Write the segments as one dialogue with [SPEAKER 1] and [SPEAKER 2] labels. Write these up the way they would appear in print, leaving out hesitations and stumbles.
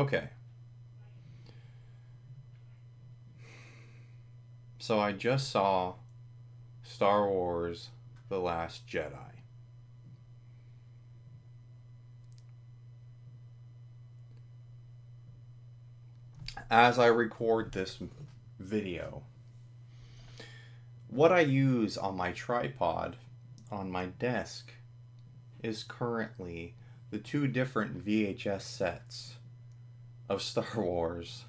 [SPEAKER 1] Okay. So I just saw Star Wars The Last Jedi. As I record this video, what I use on my tripod on my desk is currently the two different VHS sets of Star Wars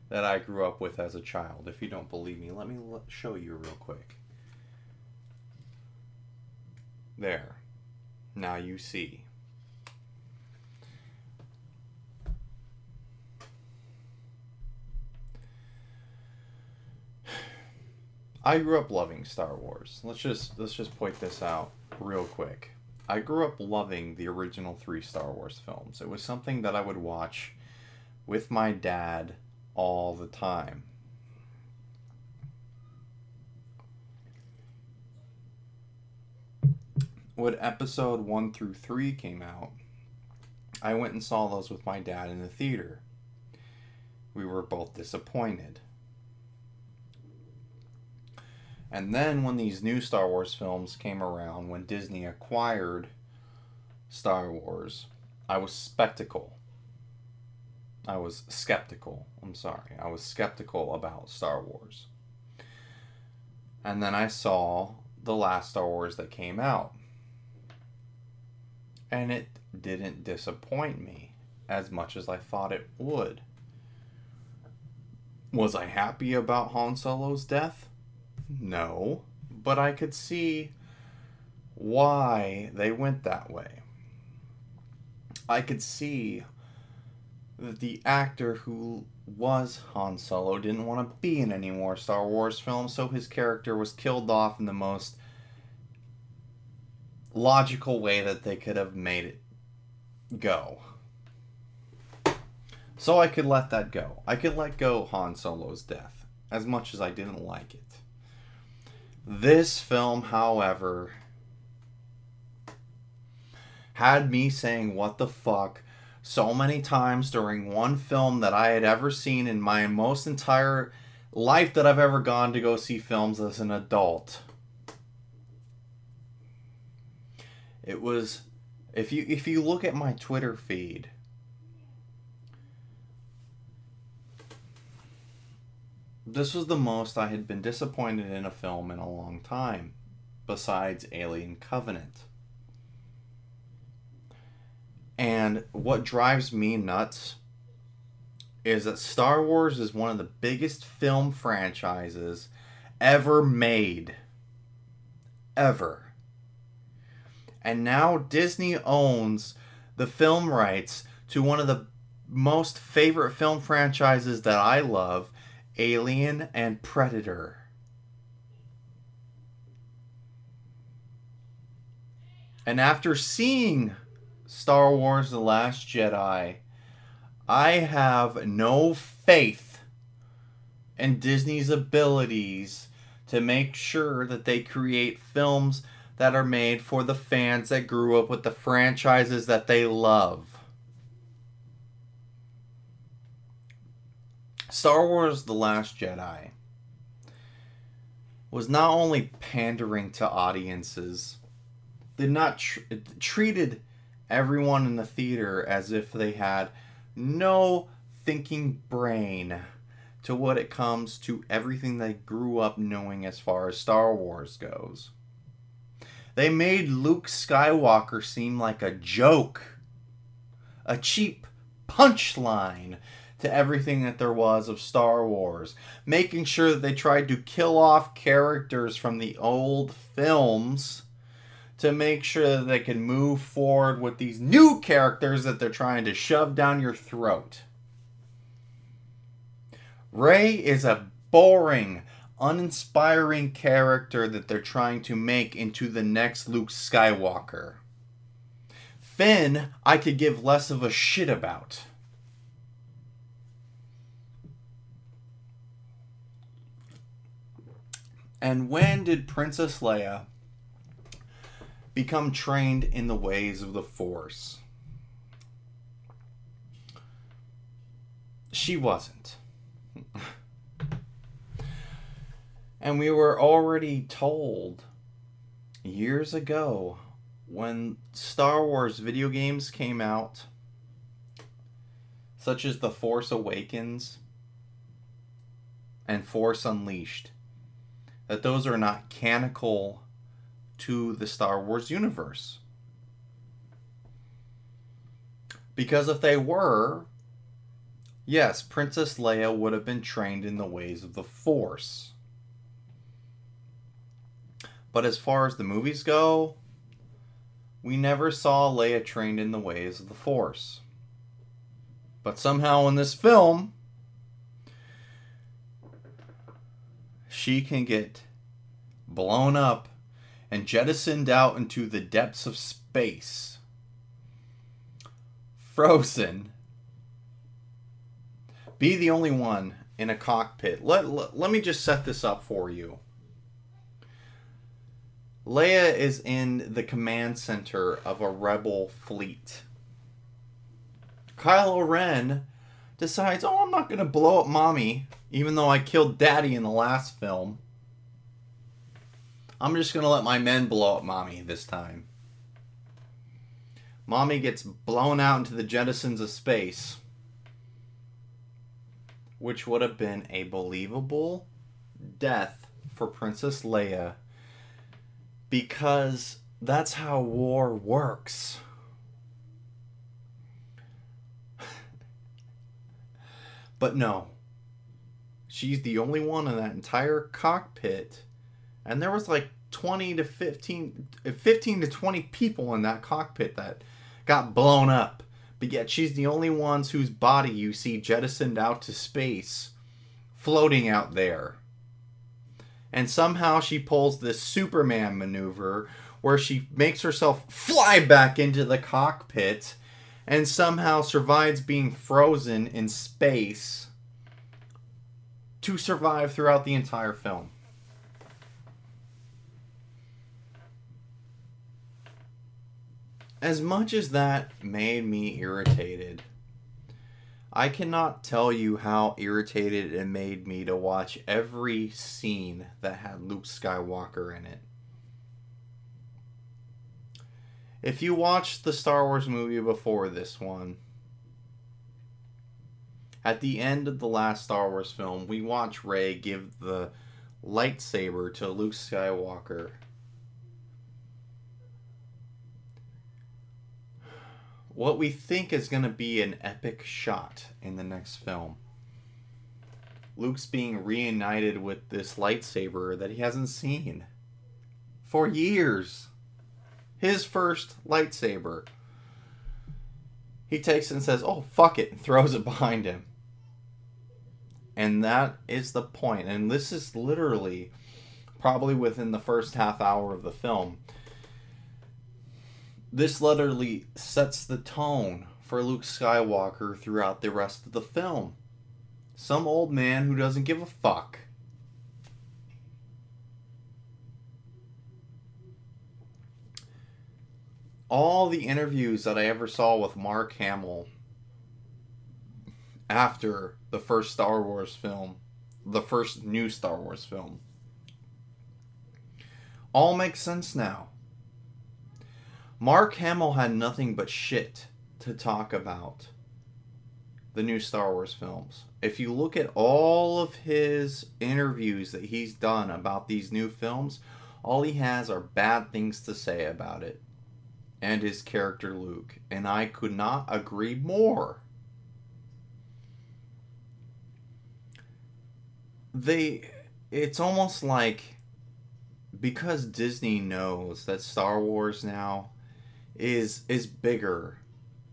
[SPEAKER 1] that I grew up with as a child. If you don't believe me, let me show you real quick. There. Now you see. I grew up loving Star Wars. Let's just point this out real quick. I grew up loving the original 3 Star Wars films. It was something that I would watch with my dad all the time. When episode 1 through 3 came out, I went and saw those with my dad in the theater. We were both disappointed. And then when these new Star Wars films came around, when Disney acquired Star Wars, I was skeptical. I was skeptical about Star Wars. And then I saw the last Star Wars that came out. And it didn't disappoint me as much as I thought it would. Was I happy about Han Solo's death? No, but I could see why they went that way. I could see that the actor who was Han Solo didn't want to be in any more Star Wars films, so his character was killed off in the most logical way that they could have made it go. So I could let that go. I could let go Han Solo's death, as much as I didn't like it. This film, however, had me saying what the fuck so many times during one film that I had ever seen in my most entire life that I've ever gone to go see films as an adult. It was, if you look at my Twitter feed, this was the most I had been disappointed in a film in a long time, besides Alien Covenant. And what drives me nuts is that Star Wars is one of the biggest film franchises ever made. Ever. And now Disney owns the film rights to one of the most favorite film franchises that I love, Alien and Predator. And after seeing Star Wars The Last Jedi, I have no faith in Disney's abilities to make sure that they create films that are made for the fans that grew up with the franchises that they love. Star Wars The Last Jedi was not only pandering to audiences, did not treated everyone in the theater as if they had no thinking brain to what it comes to everything they grew up knowing as far as Star Wars goes. They made Luke Skywalker seem like a joke, a cheap punchline to everything that there was of Star Wars, making sure that they tried to kill off characters from the old films to make sure that they can move forward with these new characters that they're trying to shove down your throat. Rey is a boring, uninspiring character that they're trying to make into the next Luke Skywalker. Finn, I could give less of a shit about. And when did Princess Leia become trained in the ways of the Force? she wasn't. And we were already told years ago when Star Wars video games came out, such as The Force Awakens and Force Unleashed, that those are not canonical to the Star Wars universe. Because if they were, yes, Princess Leia would have been trained in the ways of the Force. But as far as the movies go, we never saw Leia trained in the ways of the Force. But somehow in this film, she can get blown up and jettisoned out into the depths of space. Frozen. Be the only one in a cockpit. Let me just set this up for you. Leia is in the command center of a rebel fleet. Kylo Ren decides, I'm not going to blow up Mommy, even though I killed Daddy in the last film. I'm just going to let my men blow up Mommy this time. Mommy gets blown out into the jettisons of space, which would have been a believable death for Princess Leia, because that's how war works. But no, she's the only one in that entire cockpit, and there was like 15 to 20 people in that cockpit that got blown up, but yet she's the only one whose body you see jettisoned out to space, floating out there. And somehow she pulls this Superman maneuver where she makes herself fly back into the cockpit and somehow survives being frozen in space to survive throughout the entire film. As much as that made me irritated, I cannot tell you how irritated it made me to watch every scene that had Luke Skywalker in it. If you watched the Star Wars movie before this one, at the end of the last Star Wars film, we watch Rey give the lightsaber to Luke Skywalker. What we think is going to be an epic shot in the next film. Luke's being reunited with this lightsaber that he hasn't seen for years. His first lightsaber. He takes it and says, oh, fuck it, and throws it behind him. And that is the point. And this is literally probably within the first half hour of the film. This literally sets the tone for Luke Skywalker throughout the rest of the film. Some old man who doesn't give a fuck. All the interviews that I ever saw with Mark Hamill after the first Star Wars film, the first new Star Wars film, all make sense now. Mark Hamill had nothing but shit to talk about the new Star Wars films. If you look at all of his interviews that he's done about these new films, all he has are bad things to say about it and his character Luke. And I could not agree more. It's almost like, because Disney knows that Star Wars now is bigger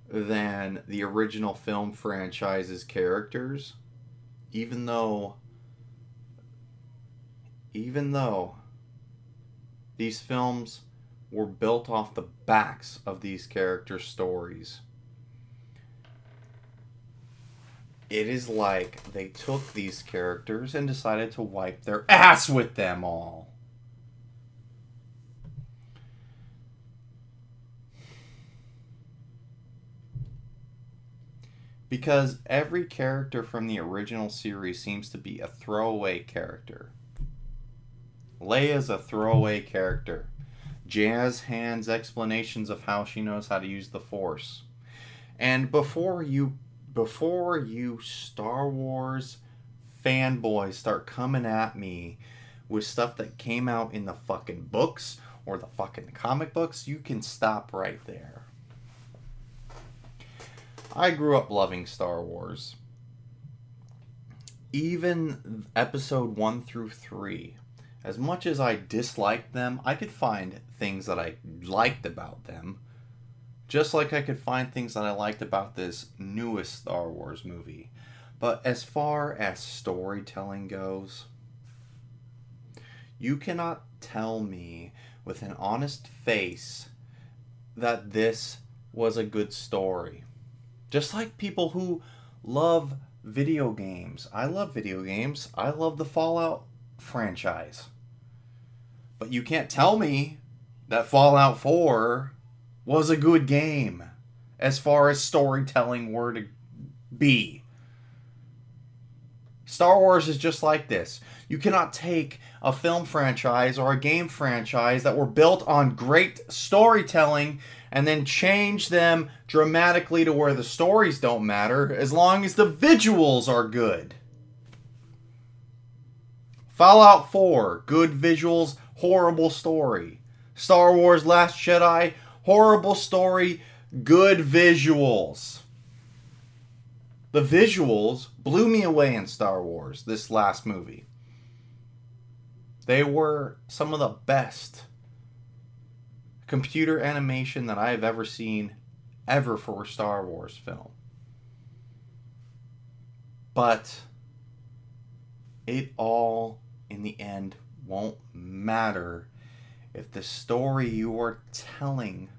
[SPEAKER 1] than the original film franchise's characters, even though these films were built off the backs of these characters' stories. It is like they took these characters and decided to wipe their ass with them all. Because every character from the original series seems to be a throwaway character. Leia's a throwaway character. Jazz hands explanations of how she knows how to use the Force. And before you Star Wars fanboys start coming at me with stuff that came out in the fucking books or the fucking comic books, you can stop right there. I grew up loving Star Wars. Even episode 1 through 3. As much as I disliked them, I could find things that I liked about them. Just like I could find things that I liked about this newest Star Wars movie. But as far as storytelling goes, you cannot tell me with an honest face that this was a good story. Just like people who love video games. I love video games. I love the Fallout franchise. But you can't tell me that Fallout 4 was a good game as far as storytelling were to be. Star Wars is just like this. You cannot take a film franchise or a game franchise that were built on great storytelling and then change them dramatically to where the stories don't matter as long as the visuals are good. Fallout 4, good visuals, horrible story. Star Wars Last Jedi, horrible story, good visuals. The visuals blew me away in Star Wars, this last movie. They were some of the best computer animation that I have ever seen ever for a Star Wars film. But it all, in the end, won't matter if the story you are telling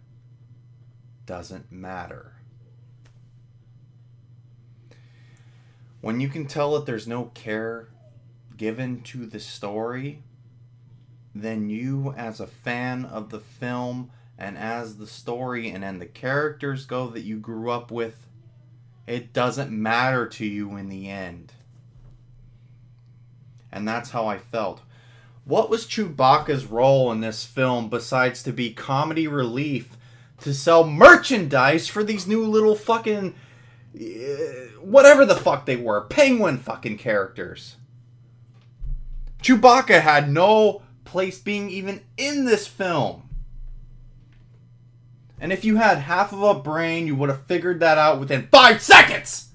[SPEAKER 1] doesn't matter. When you can tell that there's no care given to the story, then you, as a fan of the film and as the story and the characters go that you grew up with, it doesn't matter to you in the end. And that's how I felt. What was Chewbacca's role in this film besides to be comedy relief, to sell merchandise for these new little fucking whatever the fuck they were, penguin fucking characters? Chewbacca had no place being even in this film. And if you had half of a brain, you would have figured that out within 5 seconds!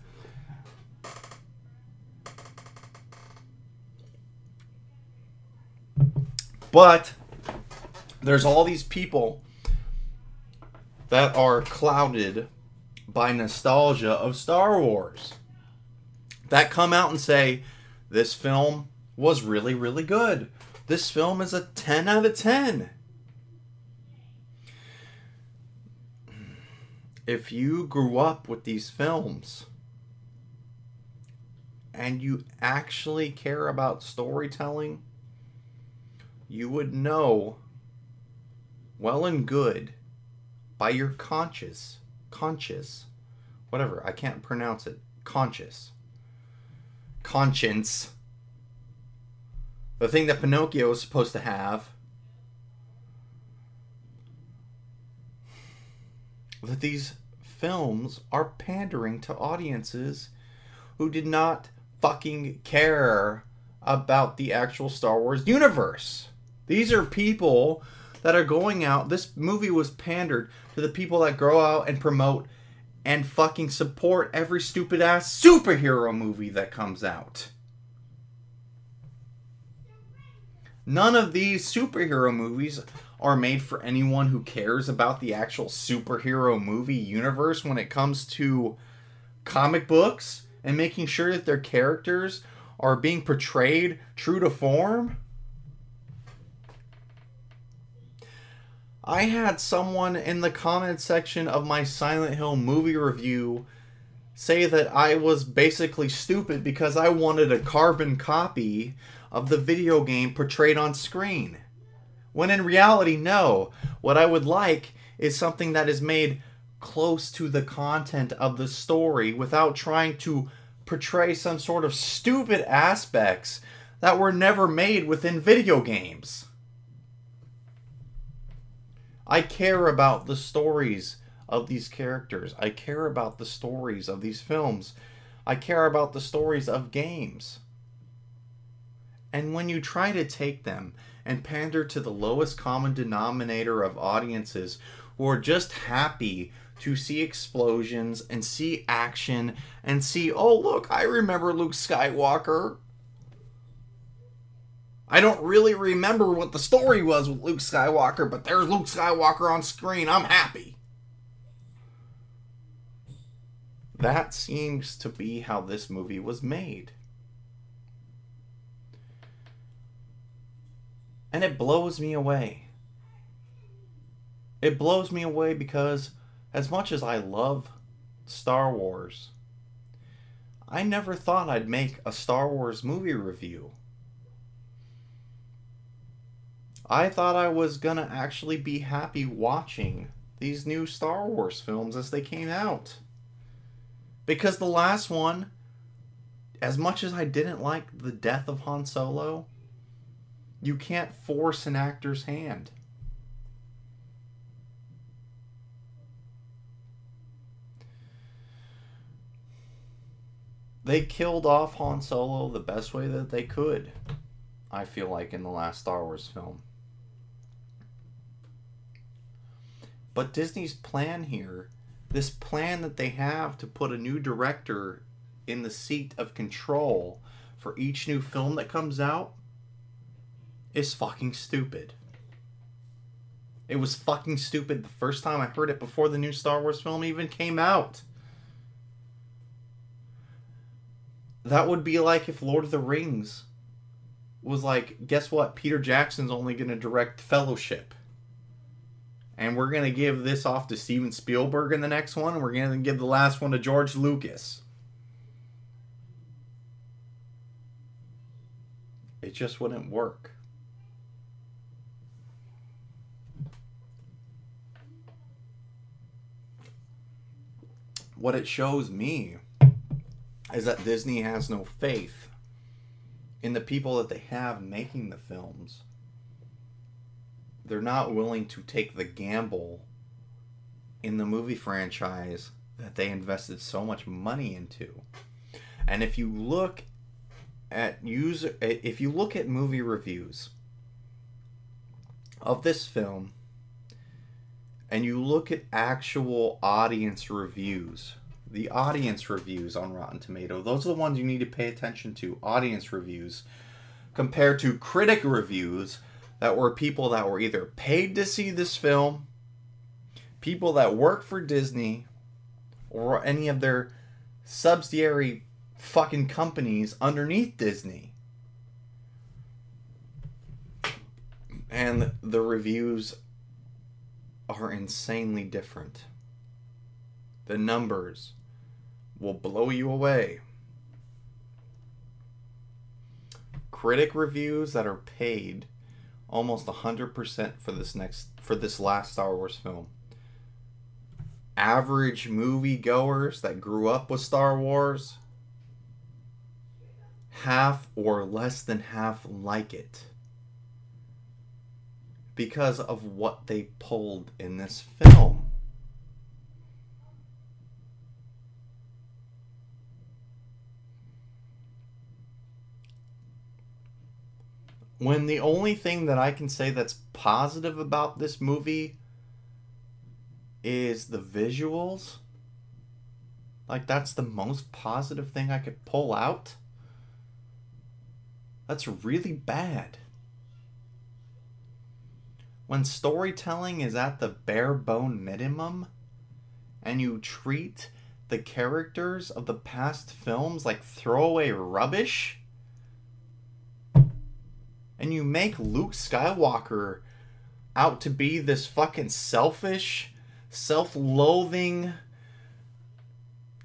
[SPEAKER 1] But there's all these people that are clouded by nostalgia of Star Wars that come out and say, this film was really, really good. This film is a 10 out of 10. If you grew up with these films and you actually care about storytelling, you would know well and good by your conscience, whatever, I can't pronounce it, conscience, the thing that Pinocchio is supposed to have, that these films are pandering to audiences who did not fucking care about the actual Star Wars universe. These are people that are going out. This movie was pandered to the people that go out and promote and fucking support every stupid ass superhero movie that comes out. None of these superhero movies are made for anyone who cares about the actual superhero movie universe when it comes to comic books and making sure that their characters are being portrayed true to form. I had someone in the comment section of my Silent Hill movie review say that I was basically stupid because I wanted a carbon copy of the video game portrayed on screen. When in reality, no. What I would like is something that is made close to the content of the story without trying to portray some sort of stupid aspects that were never made within video games. I care about the stories of these characters. I care about the stories of these films. I care about the stories of games. And when you try to take them and pander to the lowest common denominator of audiences who are just happy to see explosions and see action and see, oh look, I remember Luke Skywalker. I don't really remember what the story was with Luke Skywalker, but there's Luke Skywalker on screen. I'm happy. That seems to be how this movie was made. And it blows me away. It blows me away because as much as I love Star Wars, I never thought I'd make a Star Wars movie review. I thought I was gonna actually be happy watching these new Star Wars films as they came out. Because the last one, as much as I didn't like the death of Han Solo, you can't force an actor's hand. They killed off Han Solo the best way that they could, I feel like, in the last Star Wars film. But Disney's plan here, this plan that they have to put a new director in the seat of control for each new film that comes out, is fucking stupid. It was fucking stupid the first time I heard it before the new Star Wars film even came out. That would be like if Lord of the Rings was like, guess what? Peter Jackson's only going to direct Fellowship. And we're going to give this off to Steven Spielberg in the next one. And we're going to give the last one to George Lucas. It just wouldn't work. What it shows me is that Disney has no faith in the people that they have making the films. They're not willing to take the gamble in the movie franchise that they invested so much money into. And if you look at movie reviews of this film, and you look at actual audience reviews, the audience reviews on Rotten Tomatoes, those are the ones you need to pay attention to, audience reviews, compared to critic reviews that were people that were either paid to see this film, people that work for Disney, or any of their subsidiary fucking companies underneath Disney. And the reviews are insanely different. The numbers will blow you away. Critic reviews that are paid almost 100% for this last Star Wars film. Average movie goers that grew up with Star Wars, half or less than half like it. Because of what they pulled in this film. When the only thing that I can say that's positive about this movie is the visuals. Like, that's the most positive thing I could pull out. That's really bad. When storytelling is at the bare bone minimum, and you treat the characters of the past films like throwaway rubbish, and you make Luke Skywalker out to be this fucking selfish, self-loathing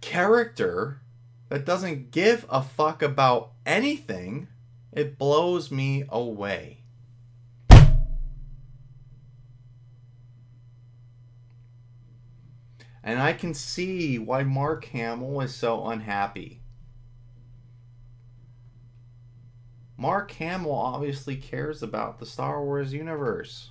[SPEAKER 1] character that doesn't give a fuck about anything, it blows me away. And I can see why Mark Hamill is so unhappy. Mark Hamill obviously cares about the Star Wars universe.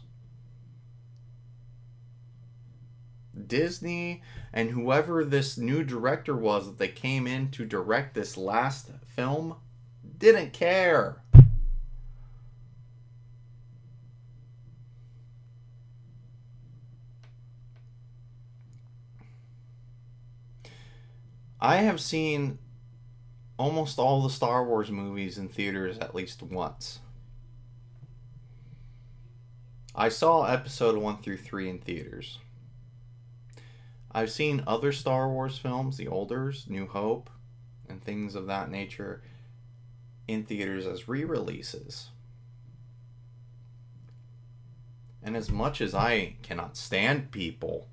[SPEAKER 1] Disney and whoever this new director was that they came in to direct this last film didn't care. I have seen almost all the Star Wars movies in theaters at least once. I saw episode 1 through 3 in theaters. I've seen other Star Wars films, the olders, New Hope, and things of that nature, in theaters as re-releases. And as much as I cannot stand people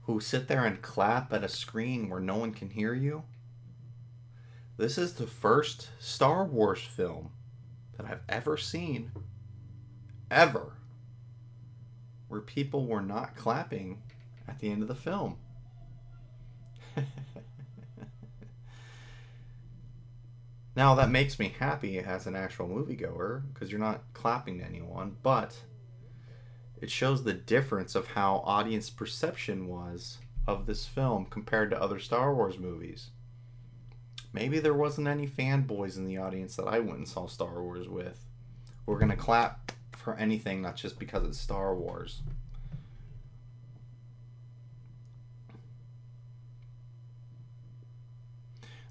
[SPEAKER 1] who sit there and clap at a screen where no one can hear you, this is the first Star Wars film that I've ever seen, ever, where people were not clapping at the end of the film. Now, that makes me happy as an actual moviegoer, because you're not clapping to anyone, but it shows the difference of how audience perception was of this film compared to other Star Wars movies. Maybe there wasn't any fanboys in the audience that I went and saw Star Wars with. We're going to clap for anything, not just because it's Star Wars.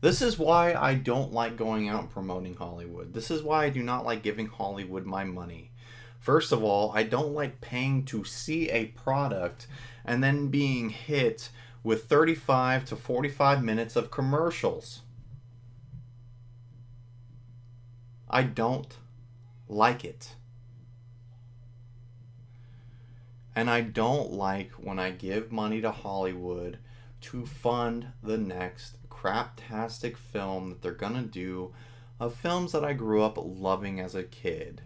[SPEAKER 1] This is why I don't like going out and promoting Hollywood. This is why I do not like giving Hollywood my money. First of all, I don't like paying to see a product and then being hit with 35 to 45 minutes of commercials. I don't like it. And I don't like when I give money to Hollywood to fund the next craptastic film that they're gonna do of films that I grew up loving as a kid.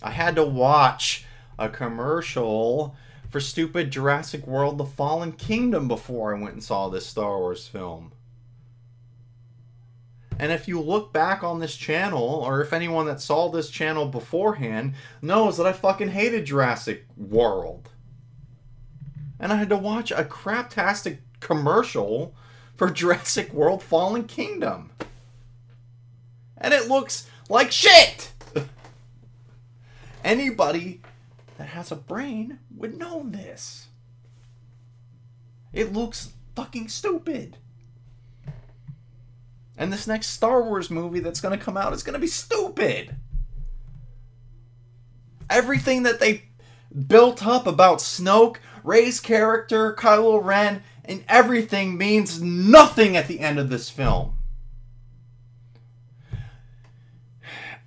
[SPEAKER 1] I had to watch a commercial for stupid Jurassic World: The Fallen Kingdom before I went and saw this Star Wars film. And if you look back on this channel, or if anyone that saw this channel beforehand knows that I fucking hated Jurassic World. And I had to watch a craptastic commercial for Jurassic World: Fallen Kingdom. And it looks like shit! Anybody that has a brain would know this. It looks fucking stupid. And this next Star Wars movie that's going to come out is going to be stupid. Everything that they built up about Snoke, Rey's character, Kylo Ren, and everything means nothing at the end of this film.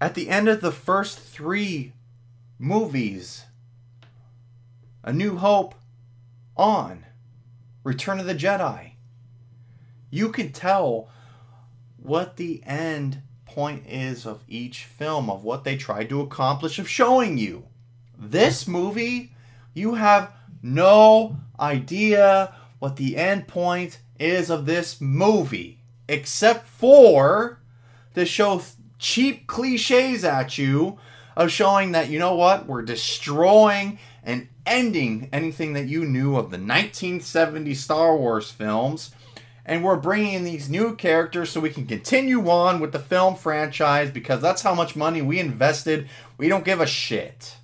[SPEAKER 1] At the end of the first 3 movies, A New Hope on, Return of the Jedi, you can tell what the end point is of each film, of what they tried to accomplish, of showing you. This movie, you have no idea what the end point is of this movie, except for to show cheap cliches at you of showing that, you know what, we're destroying and ending anything that you knew of the 1970 Star Wars films, and we're bringing in these new characters so we can continue on with the film franchise because that's how much money we invested. We don't give a shit.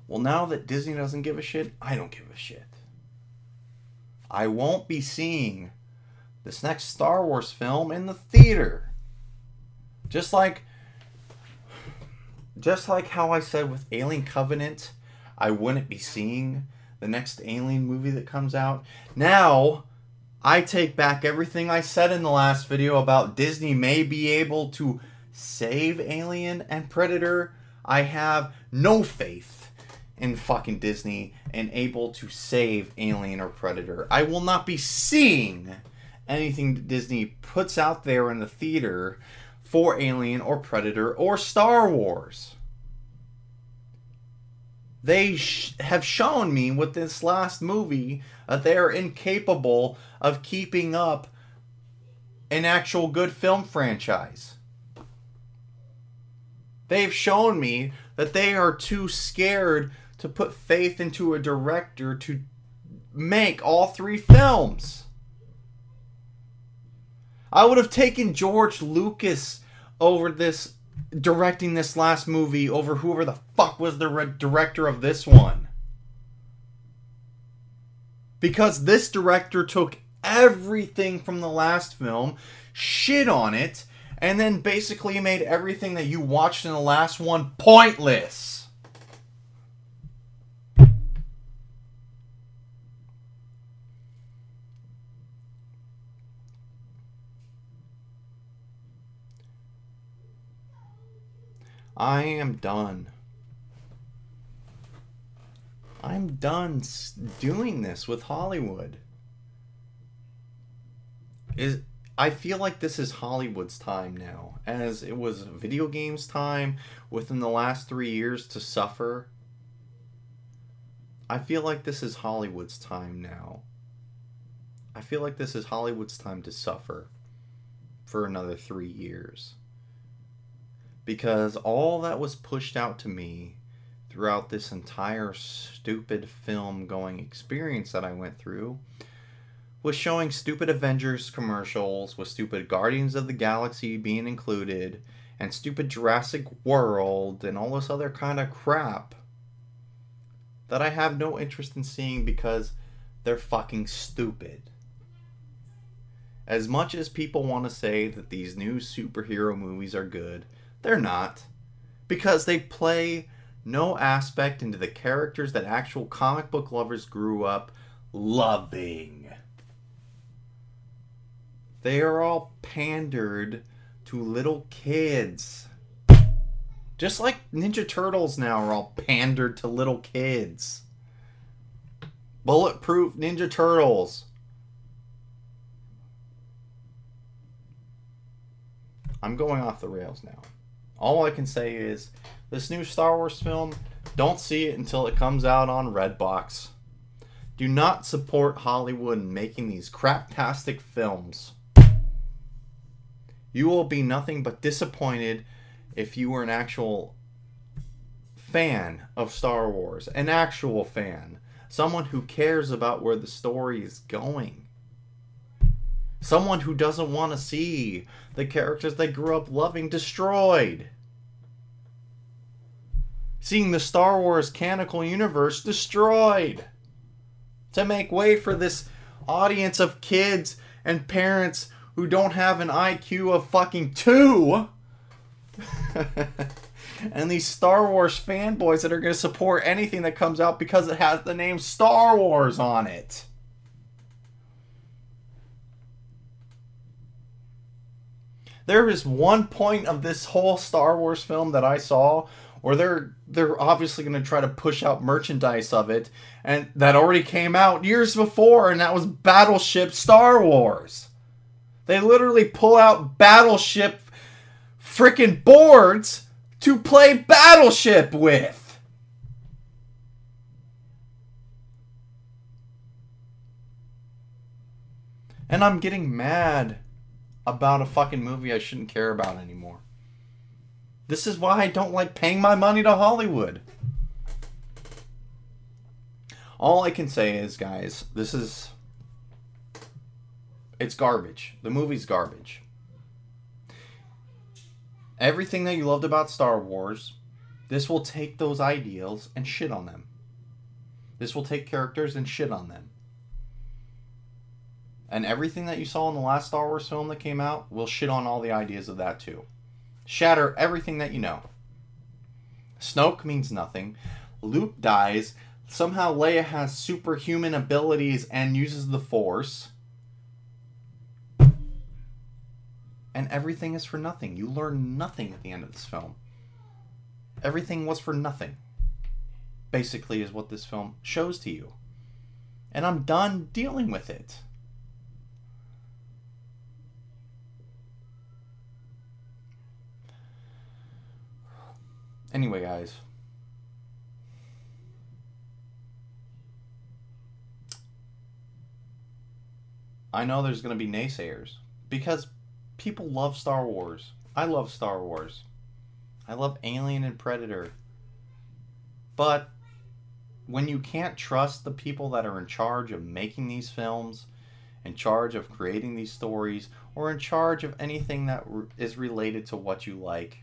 [SPEAKER 1] Well, now that Disney doesn't give a shit, I don't give a shit. I won't be seeing this next Star Wars film in the theater. Just like how I said with Alien Covenant, I wouldn't be seeing the next Alien movie that comes out. Now, I take back everything I said in the last video about Disney may be able to save Alien and Predator. I have no faith in fucking Disney and able to save Alien or Predator. I will not be seeing anything that Disney puts out there in the theater for Alien or Predator or Star Wars. They have shown me with this last movie that they are incapable of keeping up an actual good film franchise. They've shown me that they are too scared to put faith into a director to make all 3 films. I would have taken George Lucas over this, directing this last movie, over whoever the fuck was the director of this one. Because this director took everything from the last film, shit on it, and then basically made everything that you watched in the last one pointless. I am done. I'm done doing this with Hollywood. I feel like this is Hollywood's time now, as it was video games' time within the last 3 years to suffer. I feel like this is Hollywood's time now. I feel like this is Hollywood's time to suffer for another 3 years. Because all that was pushed out to me throughout this entire stupid film-going experience that I went through was showing stupid Avengers commercials with stupid Guardians of the Galaxy being included and stupid Jurassic World and all this other kind of crap that I have no interest in seeing because they're fucking stupid. As much as people want to say that these new superhero movies are good, they're not. Because they play no aspect into the characters that actual comic book lovers grew up loving. They are all pandered to little kids. Just like Ninja Turtles now are all pandered to little kids. Bulletproof Ninja Turtles. I'm going off the rails now. All I can say is, this new Star Wars film, don't see it until it comes out on Redbox. Do not support Hollywood in making these craptastic films. You will be nothing but disappointed if you were an actual fan of Star Wars. An actual fan. Someone who cares about where the story is going. Someone who doesn't want to see the characters they grew up loving destroyed. Seeing the Star Wars canonical universe destroyed. To make way for this audience of kids and parents who don't have an IQ of fucking 2. And these Star Wars fanboys that are going to support anything that comes out because it has the name Star Wars on it. There is one point of this whole Star Wars film that I saw where they're obviously going to try to push out merchandise of it, and that already came out years before, and that was Battleship Star Wars. They literally pull out Battleship freaking boards to play Battleship with. And I'm getting mad about a fucking movie I shouldn't care about anymore. This is why I don't like paying my money to Hollywood. All I can say is, guys, it's garbage. The movie's garbage. Everything that you loved about Star Wars, this will take those ideals and shit on them. This will take characters and shit on them. And everything that you saw in the last Star Wars film that came out will shit on all the ideas of that too. Shatter everything that you know. Snoke means nothing. Luke dies. Somehow Leia has superhuman abilities and uses the Force. And everything is for nothing. You learn nothing at the end of this film. Everything was for nothing. Basically is what this film shows to you. And I'm done dealing with it. Anyway, guys, I know there's going to be naysayers because people love Star Wars. I love Star Wars. I love Alien and Predator. But when you can't trust the people that are in charge of making these films, in charge of creating these stories, or in charge of anything that is related to what you like,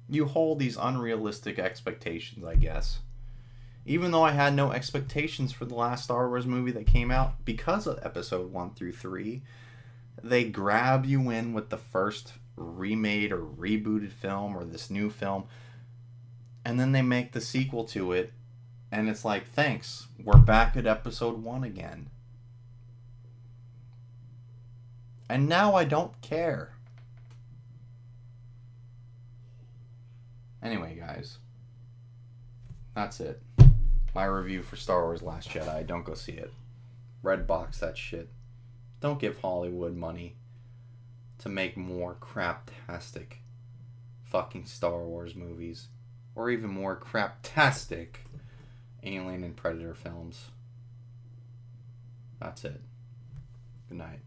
[SPEAKER 1] you hold these unrealistic expectations, I guess. Even though I had no expectations for the last Star Wars movie that came out because of episode 1 through 3, they grab you in with the first remade or rebooted film or this new film, and then they make the sequel to it, and it's like, thanks, we're back at episode 1 again. And now I don't care. Anyway, guys, that's it. My review for Star Wars Last Jedi. Don't go see it. Red box that shit. Don't give Hollywood money to make more craptastic fucking Star Wars movies. Or even more craptastic Alien and Predator films. That's it. Good night.